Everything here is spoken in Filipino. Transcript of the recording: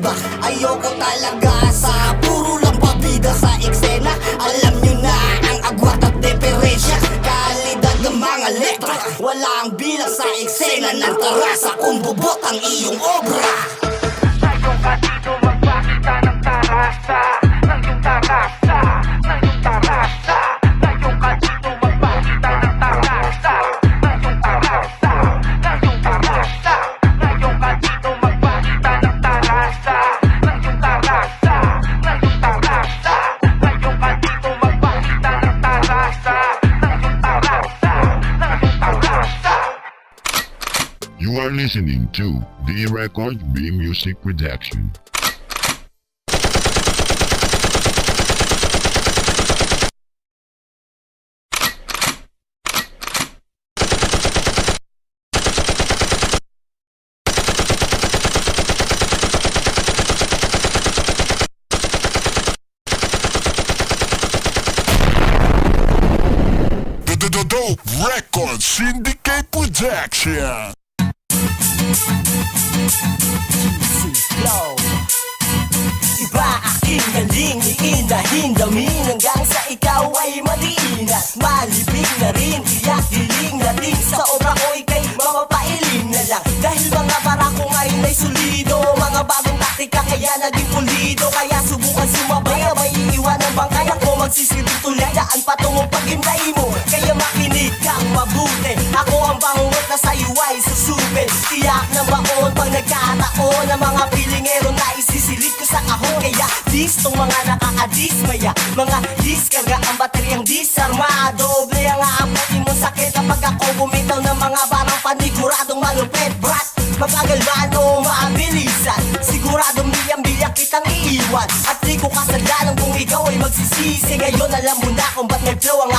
iba. Ayoko talaga sa puro lang pabida sa eksena. Alam nyo na ang agwat at diferensya, kalidad ng mga letra. Wala ang bilang sa eksena ng tarasa kung bubot ang iyong obra. Ngayon ka dito magpakita ng tarasa, ng iyong tarasa, ng iyong tarasa. Ngayon ka dito magpakita ng tarasa, ng iyong tarasa, ng iyong tarasa. Ngayon ka dito magpakita ng tarasa, ng iyong tarasa, ng iyong tarasa. Ngayon ka dito magpakita ng tarasa, ng iyong tarasa, ng iyong tarasa. You are listening to B Record B Music Production. The Dope Record Syndicate Production. Flow. Iba aking galing, iindahin-damin hanggang sa ikaw ay madiin at malibig na rin. Tiyak diling na din sa obra ko ikay mapapailing na lang. Dahil mga para ko ngayon ay solido, mga bagong taktika kaya naging pulido. Kaya subukan sumabay, abay iiwan ang bangkay. Ako magsisilbing tulad, daan patungong pag-imlay mo. Kaya makinig kang mabuti, ako ang bangungot na sa'yo ay susubin. Tiyak na baon pag nagkataon ng mga pilingero na isisilip ko sa kahon. Kaya dis tong mga nakakadismaya, mga diskarga ang bateryang disarma. Doble ang aabutin mo sakit kapag ako bumitaw ng mga barang paniguradong malupit. Brat, mapagalman o maabilisan, siguradong bilyang-bilyak kitang iiwan. At di ko kasalanan kung ikaw ay magsisisi. Ngayon alam mo na kung ba't may flow ang